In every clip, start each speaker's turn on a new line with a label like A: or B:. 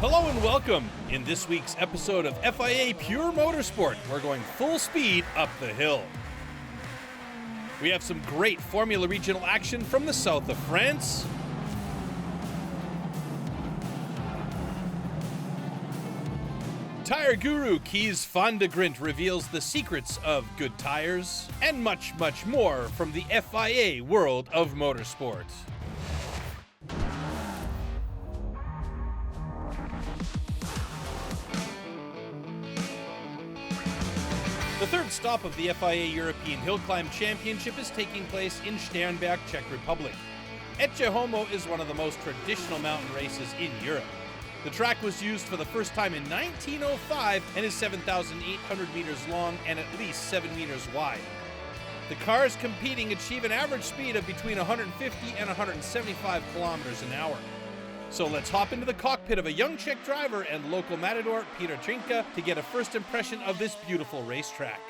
A: Hello and welcome. In this week's episode of FIA PureMotorsport, we're going full speed up the hill. We have some great Formula Regional action from the south of France. Tire guru Kees van de Grint reveals the secrets of good tires, and much, much more from the FIA world of motorsport. The third stop of the FIA European Hill Climb Championship is taking place in Sternberg, Czech Republic. Ecce Homo is one of the most traditional mountain races in Europe. The track was used for the first time in 1905 and is 7,800 meters long and at least 7 meters wide. The cars competing achieve an average speed of between 150 and 175 kilometers an hour. So let's hop into the cockpit of a young Czech driver and local matador, Peter Trinka, to get a first impression of this beautiful racetrack.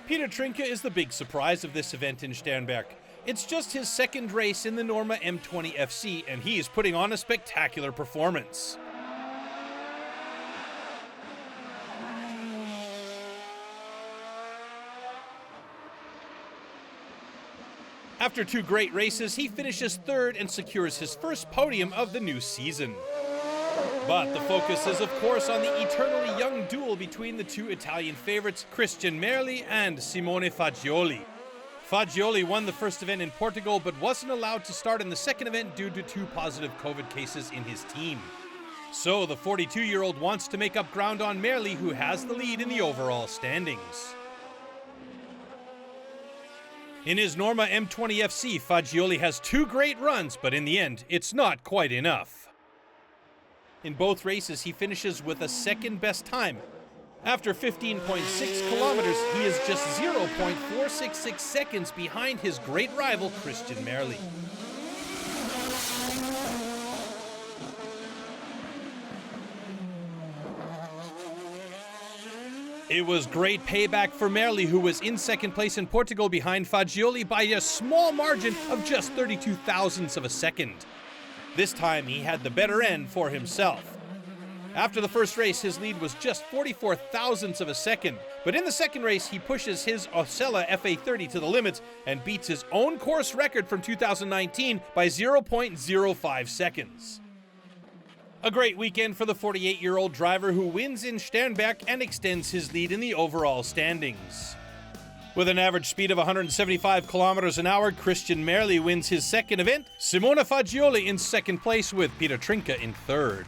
A: Peter Trinka is the big surprise of this event in Sternberg. It's just his second race in the Norma M20 FC, and he is putting on a spectacular performance. After two great races, he finishes third and secures his first podium of the new season. But the focus is, of course, on the eternally young duel between the two Italian favorites, Christian Merli and Simone Fagioli. Fagioli won the first event in Portugal, but wasn't allowed to start in the second event due to two positive COVID cases in his team. So the 42-year-old wants to make up ground on Merli, who has the lead in the overall standings. In his Norma M20 FC, Fagioli has two great runs, but in the end, it's not quite enough. In both races, he finishes with a second-best time. After 15.6 kilometers, he is just 0.466 seconds behind his great rival, Christian Merli. It was great payback for Merli, who was in second place in Portugal behind Fagioli by a small margin of just 32 thousandths of a second. This time, he had the better end for himself. After the first race, his lead was just 44 thousandths of a second, but in the second race, he pushes his Osella FA30 to the limits and beats his own course record from 2019 by 0.05 seconds. A great weekend for the 48-year-old driver who wins in Sternberg and extends his lead in the overall standings. With an average speed of 175 kilometers an hour, Christian Merli wins his second event, Simone Fagioli in second place with Peter Trinka in third.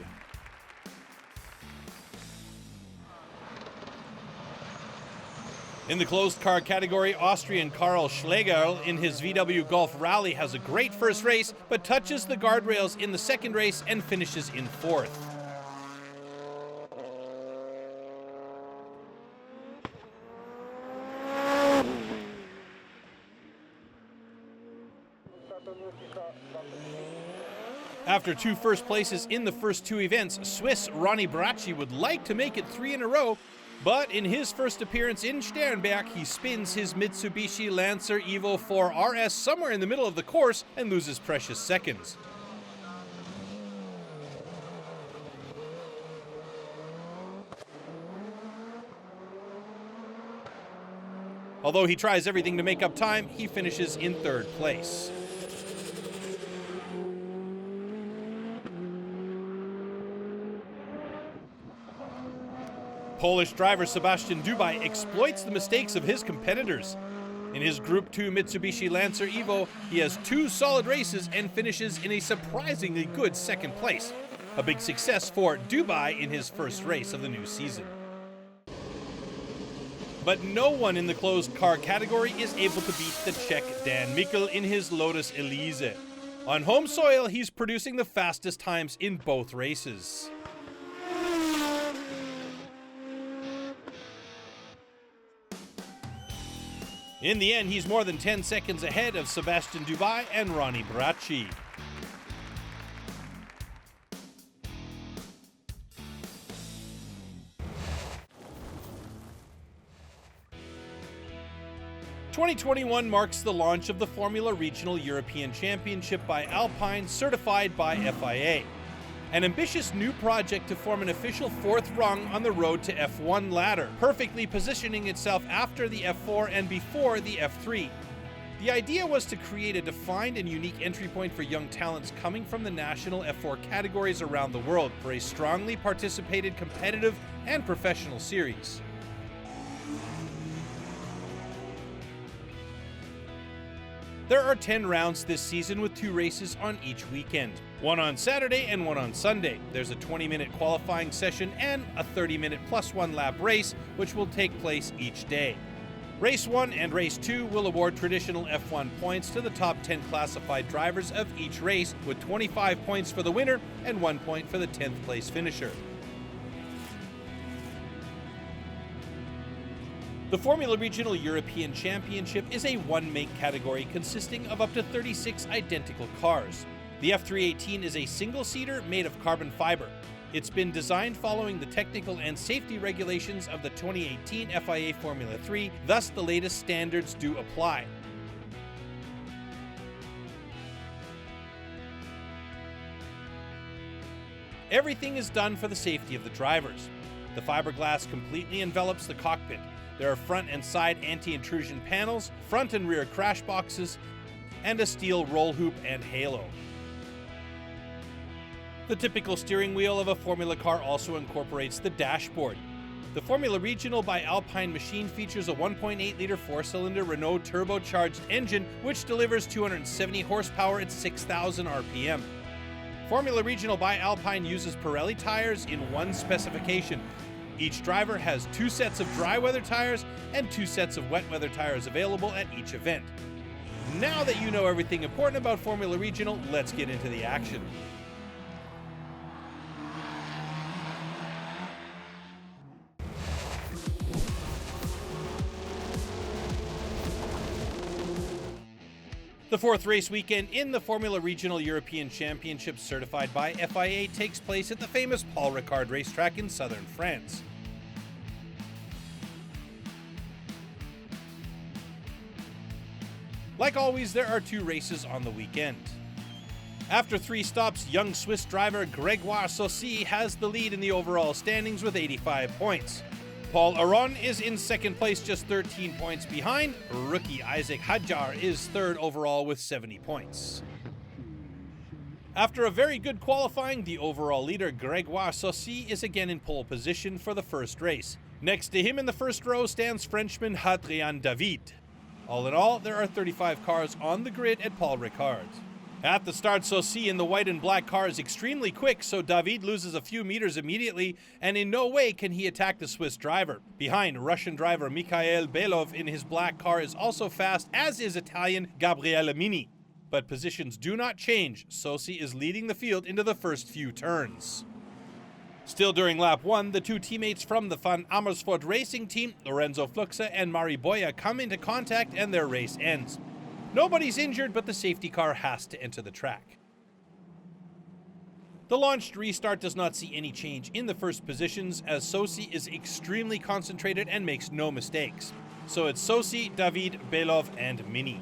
A: In the closed car category, Austrian Karl Schlegerl in his VW Golf Rally has a great first race, but touches the guardrails in the second race and finishes in fourth. After two first places in the first two events, Swiss Ronnie Bracci would like to make it three in a row, but in his first appearance in Sternberg, he spins his Mitsubishi Lancer Evo 4 RS somewhere in the middle of the course and loses precious seconds. Although he tries everything to make up time, he finishes in third place. Polish driver Sebastian Dubaj exploits the mistakes of his competitors. In his Group 2 Mitsubishi Lancer Evo, he has 2 solid races and finishes in a surprisingly good second place. A big success for Dubaj in his first race of the new season. But no one in the closed car category is able to beat the Czech Dan Mikl in his Lotus Elise. On home soil, he's producing the fastest times in both races. In the end, he's more than 10 seconds ahead of Sebastian Dubaj and Ronnie Bracci. "2021 marks the launch of the Formula Regional European Championship by Alpine, certified by FIA. An ambitious new project to form an official 4th rung on the road to F1 ladder, perfectly positioning itself after the F4 and before the F3. The idea was to create a defined and unique entry point for young talents coming from the national F4 categories around the world for a strongly participated, competitive, and professional series. There are 10 rounds this season with 2 races on each weekend. One on Saturday and one on Sunday. There's a 20-minute qualifying session and a 30-minute plus 1 lap race, which will take place each day. Race 1 and Race 2 will award traditional F1 points to the top 10 classified drivers of each race, with 25 points for the winner and 1 point for the 10th place finisher. The Formula Regional European Championship is a one-make category consisting of up to 36 identical cars. The F318 is a single-seater made of carbon fiber. It's been designed following the technical and safety regulations of the 2018 FIA Formula 3, thus the latest standards do apply. Everything is done for the safety of the drivers. The fiberglass completely envelops the cockpit. There are front and side anti-intrusion panels, front and rear crash boxes, and a steel roll hoop and halo. The typical steering wheel of a Formula car also incorporates the dashboard. The Formula Regional by Alpine machine features a 1.8-liter 4-cylinder Renault turbocharged engine, which delivers 270 horsepower at 6,000 RPM. Formula Regional by Alpine uses Pirelli tires in one specification. Each driver has 2 sets of dry weather tires and 2 sets of wet weather tires available at each event. Now that you know everything important about Formula Regional, let's get into the action. The 4th race weekend in the Formula Regional European Championship, certified by FIA, takes place at the famous Paul Ricard racetrack in southern France. Like always, there are 2 races on the weekend. After 3 stops, young Swiss driver Grégoire Saucy has the lead in the overall standings with 85 points. Paul Aron is in second place, just 13 points behind. Rookie Isaac Hadjar is third overall with 70 points. After a very good qualifying, the overall leader Grégoire Saucy is again in pole position for the first race. Next to him in the first row stands Frenchman Hadrien David. All in all, there are 35 cars on the grid at Paul Ricard. At the start, Saucy in the white and black car is extremely quick, so David loses a few meters immediately, and in no way can he attack the Swiss driver. Behind, Russian driver Mikhail Belov in his black car is also fast, as is Italian Gabriele Mini. But positions do not change. Saucy is leading the field into the first few turns. Still during lap 1, the 2 teammates from the Van Amersfoort racing team, Lorenzo Fluxa and Mari Boya, come into contact and their race ends. Nobody's injured, but the safety car has to enter the track. The launched restart does not see any change in the first positions, as Saucy is extremely concentrated and makes no mistakes. So it's Saucy, David, Belov, and Mini.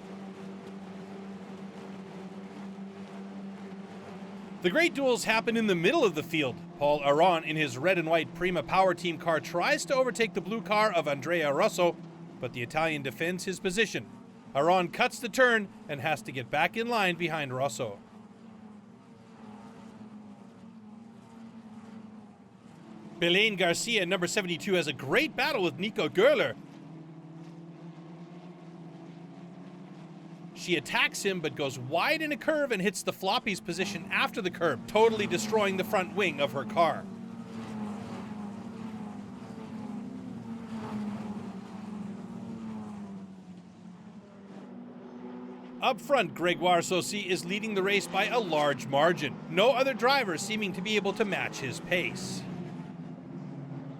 A: The great duels happen in the middle of the field. Paul Aron in his red and white Prima Power Team car tries to overtake the blue car of Andrea Rosso, but the Italian defends his position. Aron cuts the turn and has to get back in line behind Rosso. Belen Garcia, number 72, has a great battle with Nico Görler. She attacks him but goes wide in a curve and hits the floppy's position after the curve, totally destroying the front wing of her car. Up front, Grégoire Saucy is leading the race by a large margin. No other driver seeming to be able to match his pace.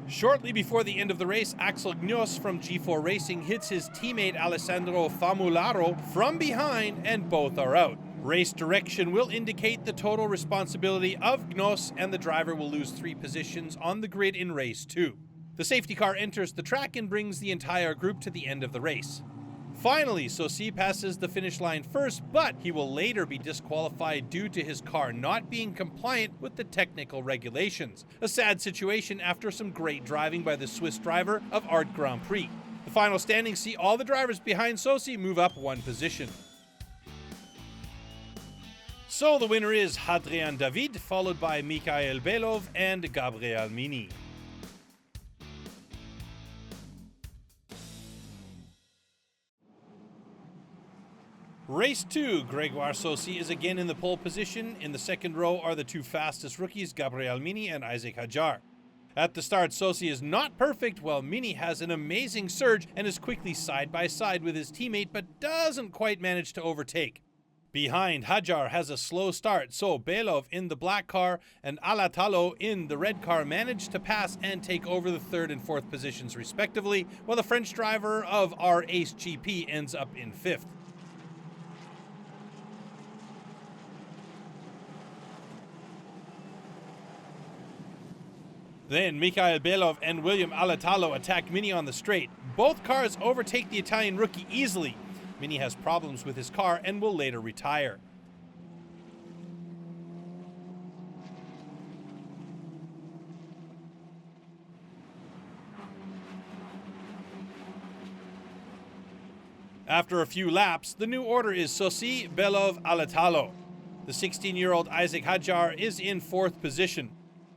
A: Shortly before the end of the race, Axel Gnos from G4 Racing hits his teammate Alessandro Famularo from behind and both are out. Race direction will indicate the total responsibility of Gnos and the driver will lose 3 positions on the grid in race 2. The safety car enters the track and brings the entire group to the end of the race. Finally, Saucy passes the finish line first, but he will later be disqualified due to his car not being compliant with the technical regulations. A sad situation after some great driving by the Swiss driver of Art Grand Prix. The final standings see all the drivers behind Saucy move up 1 position. So the winner is Hadrian David, followed by Mikhail Belov and Gabriel Mini. Race 2, Grégoire Saucy is again in the pole position. In the second row are the 2 fastest rookies, Gabriel Mini and Isaac Hadjar. At the start, Saucy is not perfect, while Mini has an amazing surge and is quickly side by side with his teammate, but doesn't quite manage to overtake. Behind, Hadjar has a slow start, so Belov in the black car and Alatalo in the red car manage to pass and take over the 3rd and 4th positions respectively, while the French driver of our Ace GP ends up in 5th. Then Mikhail Belov and William Alatalo attack Mini on the straight. Both cars overtake the Italian rookie easily. Mini has problems with his car and will later retire. After a few laps, the new order is Saucy, Belov, Alatalo. The 16-year-old Isaac Hadjar is in 4th position.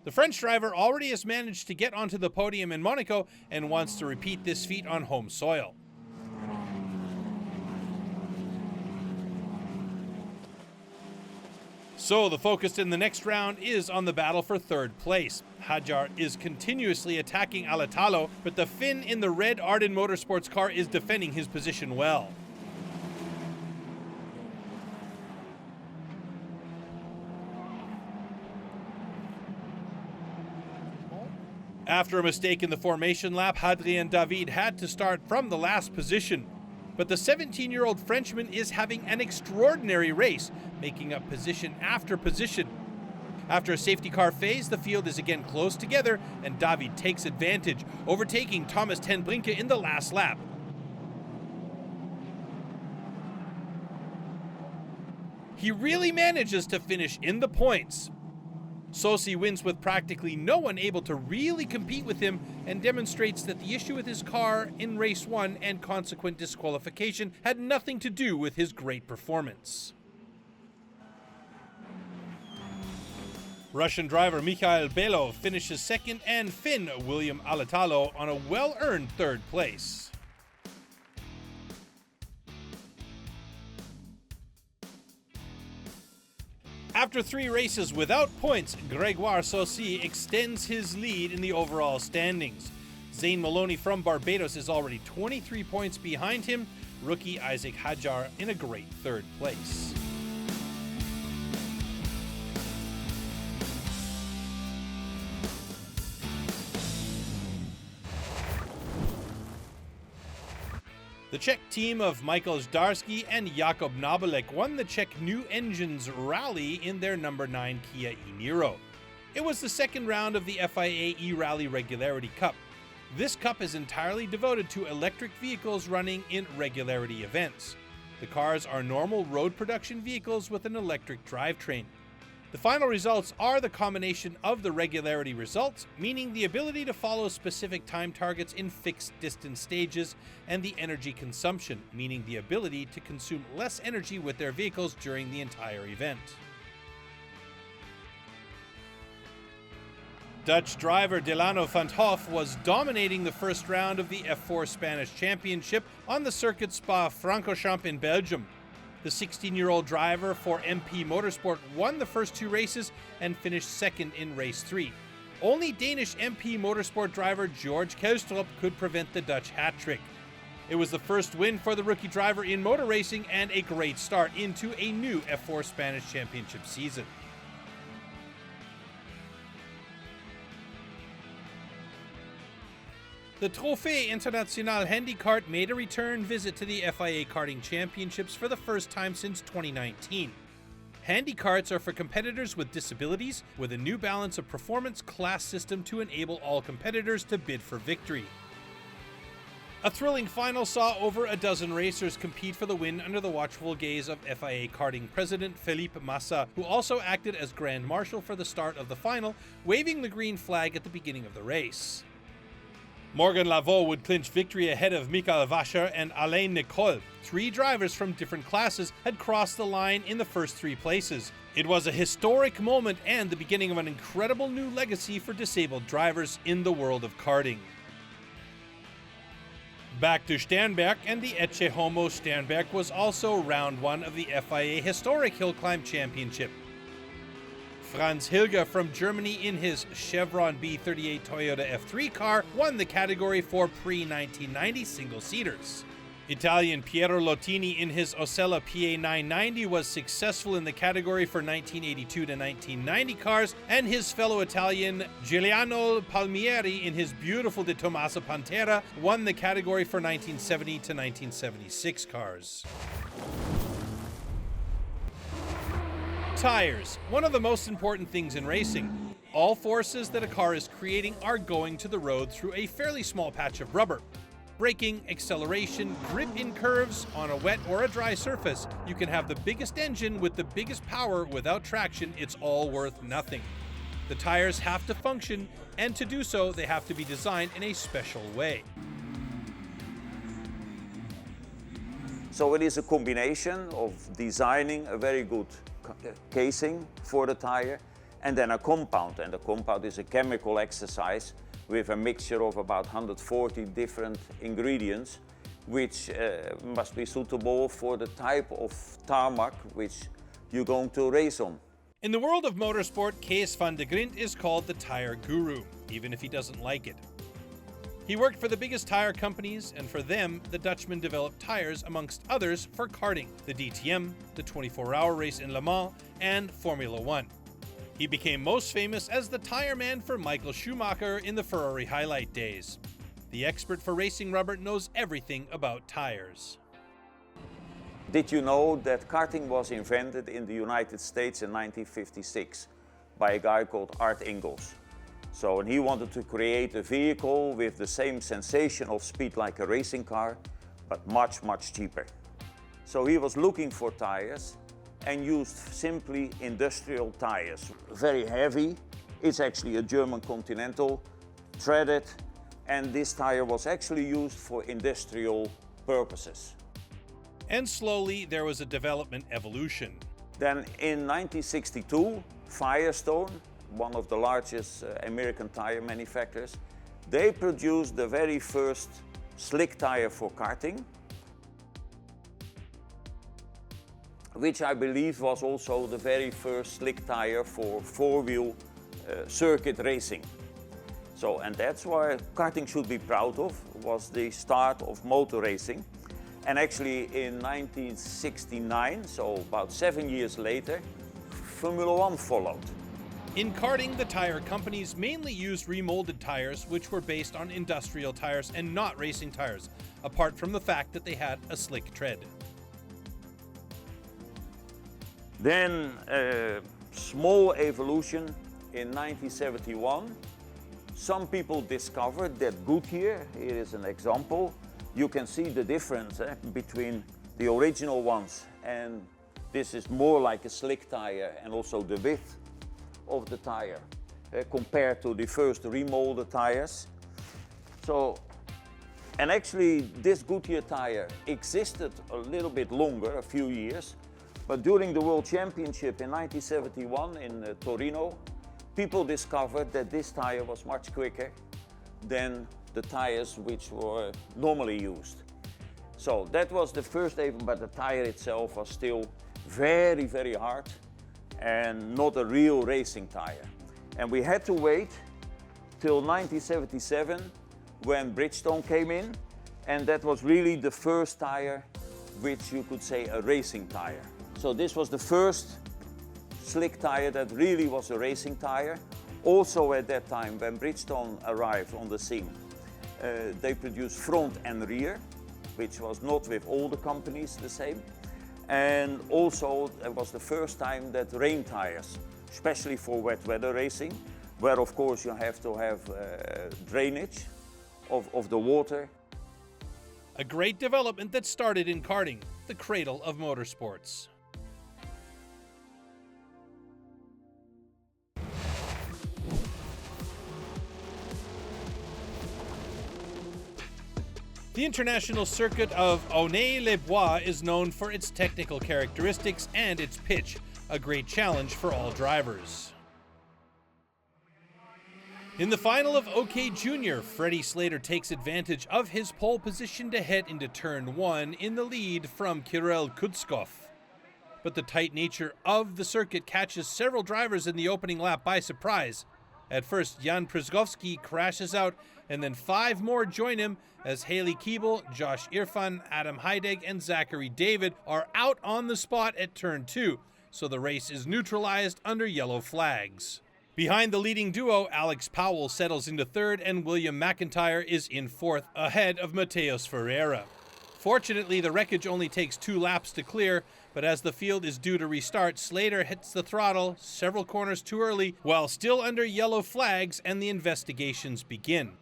A: The French driver already has managed to get onto the podium in Monaco and wants to repeat this feat on home soil. So the focus in the next round is on the battle for 3rd place. Hadjar is continuously attacking Alatalo, but the Finn in the red Arden Motorsports car is defending his position well. After a mistake in the formation lap, Hadrien David had to start from the last position. But the 17-year-old Frenchman is having an extraordinary race, making up position after position. After a safety car phase, the field is again close together, and David takes advantage, overtaking Thomas ten Brinke in the last lap. He really manages to finish in the points. Saucy wins with practically no one able to really compete with him and demonstrates that the issue with his car in race 1 and consequent disqualification had nothing to do with his great performance. Russian driver Mikhail Belov finishes 2nd and Finn William Alatalo on a well-earned 3rd place. After 3 races without points, Grégoire Saucy extends his lead in the overall standings. Zane Maloney from Barbados is already 23 points behind him, rookie Isaac Hadjar in a great 3rd place. The Czech team of Michael Zdarsky and Jakub Nabelek won the Czech New Engines Rally in their number 9 Kia e-Niro. It was the 2nd round of the FIA E-rally Regularity Cup. This cup is entirely devoted to electric vehicles running in regularity events. The cars are normal road production vehicles with an electric drivetrain. The final results are the combination of the regularity results, meaning the ability to follow specific time targets in fixed distance stages, and the energy consumption, meaning the ability to consume less energy with their vehicles during the entire event. Dutch driver Delano van 't Hoff was dominating the first round of the F4 Spanish Championship on the circuit Spa-Francorchamps in Belgium. The 16-year-old driver for EP Motorsport won the first two races and finished second in race 3. Only Danish EP Motorsport driver George Kelstrup could prevent the Dutch hat-trick. It was the first win for the rookie driver in motor racing and a great start into a new F4 Spanish Championship season. The Trophée International Handikart made a return visit to the FIA Karting Championships for the first time since 2019. Handikarts are for competitors with disabilities, with a new balance of performance class system to enable all competitors to bid for victory. A thrilling final saw over a dozen racers compete for the win under the watchful gaze of FIA Karting President Felipe Massa, who also acted as Grand Marshal for the start of the final, waving the green flag at the beginning of the race. Morgan Lavaux would clinch victory ahead of Michael Wascher and Alain Nicole. Three drivers from different classes had crossed the line in the first three places. It was a historic moment and the beginning of an incredible new legacy for disabled drivers in the world of karting. Back to Sternberg, and the Ecce Homo Sternberg was also round one of the FIA Historic Hill Climb Championship. Franz Hilger from Germany in his Chevron B38 Toyota F3 car won the category for pre-1990 single-seaters. Italian Piero Lottini in his Osella PA990 was successful in the category for 1982 to 1990 cars, and his fellow Italian Giuliano Palmieri in his beautiful De Tommaso Pantera won the category for 1970 to 1976 cars. Tires, one of the most important things in racing. All forces that a car is creating are going to the road through a fairly small patch of rubber. Braking, acceleration, grip in curves, on a wet or a dry surface. You can have the biggest engine with the biggest power without traction, it's all worth nothing. The tires have to function, and to do so, they have to be designed in a special way.
B: So it is a combination of designing a very good casing for the tire and then a compound. And the compound is a chemical exercise with a mixture of about 140 different ingredients, which must be suitable for the type of tarmac which you're going to race on.
A: In the world of motorsport, Kees van de Grint is called the tire guru, even if he doesn't like it. He worked for the biggest tire companies, and for them, the Dutchman developed tires, amongst others, for karting, the DTM, the 24-hour race in Le Mans, and Formula One. He became most famous as the tire man for Michael Schumacher in the Ferrari highlight days. The expert for racing rubber knows everything about tires.
B: Did you know that karting was invented in the United States in 1956 by a guy called Art Ingalls? So, and he wanted to create a vehicle with the same sensation of speed like a racing car, but much, much cheaper. So he was looking for tires and used simply industrial tires. Very heavy, it's actually a German Continental, threaded, and this tire was actually used for industrial purposes.
A: And slowly there was a development evolution.
B: Then in 1962, Firestone, one of the largest American tire manufacturers, they produced the very first slick tire for karting, which I believe was also the very first slick tire for four-wheel circuit racing. So, and that's why karting should be proud of, was the start of motor racing. And actually in 1969, so about 7 years later, Formula One followed.
A: In karting, the tire companies mainly used remolded tires, which were based on industrial tires and not racing tires, apart from the fact that they had a slick tread.
B: Then a small evolution in 1971. Some people discovered that Goodyear, here is an example, you can see the difference between the original ones, and this is more like a slick tire, and also the width of the tire compared to the first remolded tires. So, and actually this Goodyear tire existed a little bit longer, a few years, but during the World Championship in 1971 in Torino, people discovered that this tire was much quicker than the tires which were normally used. So that was the first day, but the tire itself was still very, very hard and not a real racing tire. And we had to wait till 1977 when Bridgestone came in, and that was really the first tire which you could say a racing tire. So this was the first slick tire that really was a racing tire. Also at that time when Bridgestone arrived on the scene, they produced front and rear, which was not with all the companies the same. And also it was the first time that rain tires, especially for wet weather racing, where of course you have to have drainage of the water.
A: A great development that started in karting, the cradle of motorsports. The international circuit of Aulnay-les-Bois is known for its technical characteristics and its pitch, a great challenge for all drivers. In the final of OK Junior, Freddie Slater takes advantage of his pole position to head into turn 1 in the lead from Kirill Kutskov. But the tight nature of the circuit catches several drivers in the opening lap by surprise. At first, Jan Przygowski crashes out, and then 5 more join him as Haley Keeble, Josh Irfan, Adam Heidegg, and Zachary David are out on the spot at turn 2, so the race is neutralized under yellow flags. Behind the leading duo, Alex Powell settles into 3rd and William McIntyre is in 4th, ahead of Mateus Ferreira. Fortunately, the wreckage only takes 2 laps to clear, but as the field is due to restart, Slater hits the throttle several corners too early while still under yellow flags, and the investigations begin.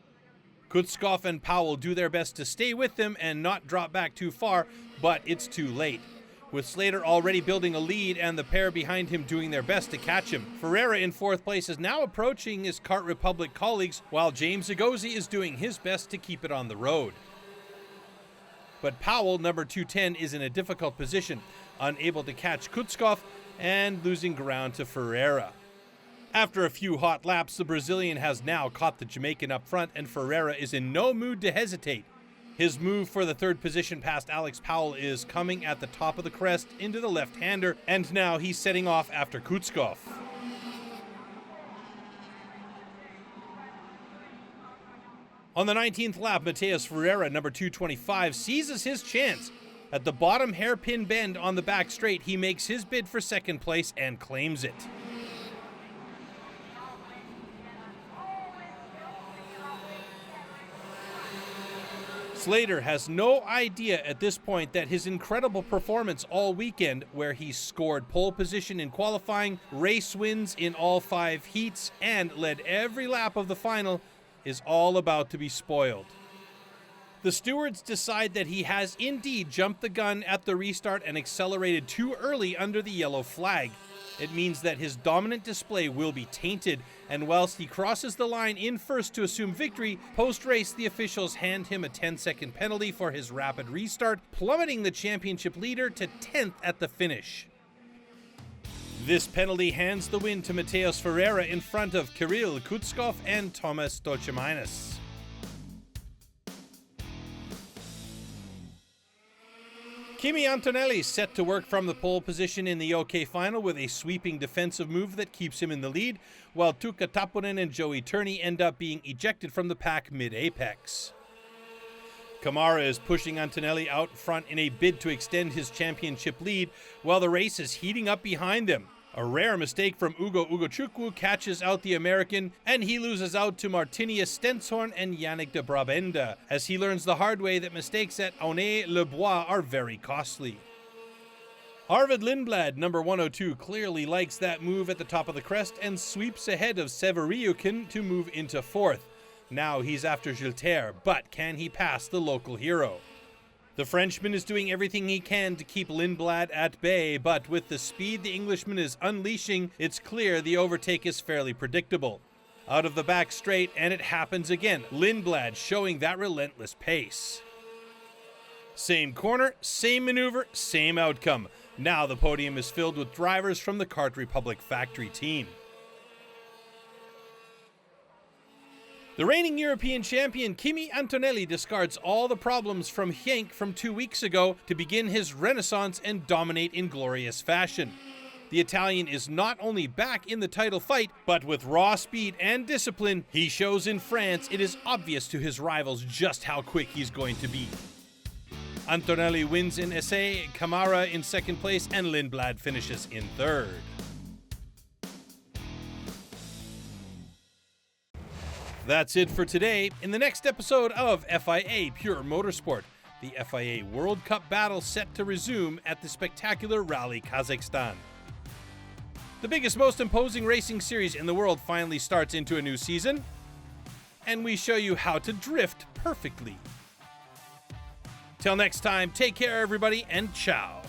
A: Kutskov and Powell do their best to stay with him and not drop back too far, but it's too late. With Slater already building a lead and the pair behind him doing their best to catch him, Ferreira in 4th place is now approaching his Kart Republic colleagues, while James Agosi is doing his best to keep it on the road. But Powell, number 210, is in a difficult position, unable to catch Kutskov and losing ground to Ferreira. After a few hot laps, the Brazilian has now caught the Jamaican up front, and Ferreira is in no mood to hesitate. His move for the 3rd position past Alex Powell is coming at the top of the crest into the left-hander, and now he's setting off after Kutskov. On the 19th lap, Mateus Ferreira, number 225, seizes his chance. At the bottom hairpin bend on the back straight, he makes his bid for 2nd place and claims it. Slater has no idea at this point that his incredible performance all weekend, where he scored pole position in qualifying, race wins in all 5 heats, and led every lap of the final, is all about to be spoiled. The stewards decide that he has indeed jumped the gun at the restart and accelerated too early under the yellow flag. It means that his dominant display will be tainted, and whilst he crosses the line in first to assume victory, post-race the officials hand him a 10-second penalty for his rapid restart, plummeting the championship leader to 10th at the finish. This penalty hands the win to Mateus Ferreira in front of Kirill Kutskov and Thomas Stochaminas. Kimi Antonelli set to work from the pole position in the OK final with a sweeping defensive move that keeps him in the lead, while Tuukka Taponen and Joey Turney end up being ejected from the pack mid-apex. Kamara is pushing Antonelli out front in a bid to extend his championship lead, while the race is heating up behind him. A rare mistake from Ugo Ugochukwu catches out the American, and he loses out to Martinius Stenshorn and Yannick de Brabenda, as he learns the hard way that mistakes at Aulnay-les-Bois are very costly. Arvid Lindblad, number 102, clearly likes that move at the top of the crest and sweeps ahead of Severiukin to move into 4th. Now he's after Gilter, but can he pass the local hero? The Frenchman is doing everything he can to keep Lindblad at bay, but with the speed the Englishman is unleashing, it's clear the overtake is fairly predictable. Out of the back straight, and it happens again, Lindblad showing that relentless pace. Same corner, same maneuver, same outcome. Now the podium is filled with drivers from the Kart Republic factory team. The reigning European champion Kimi Antonelli discards all the problems from Henk from 2 weeks ago to begin his renaissance and dominate in glorious fashion. The Italian is not only back in the title fight, but with raw speed and discipline he shows in France, it is obvious to his rivals just how quick he's going to be. Antonelli wins in Essay, Camara in second place, and Lindblad finishes in third. That's it for today. In the next episode of FIA Pure Motorsport, the FIA World Cup battle set to resume at the spectacular Rally Kazakhstan. The biggest, most imposing racing series in the world finally starts into a new season, and we show you how to drift perfectly. Till next time, take care everybody, and ciao.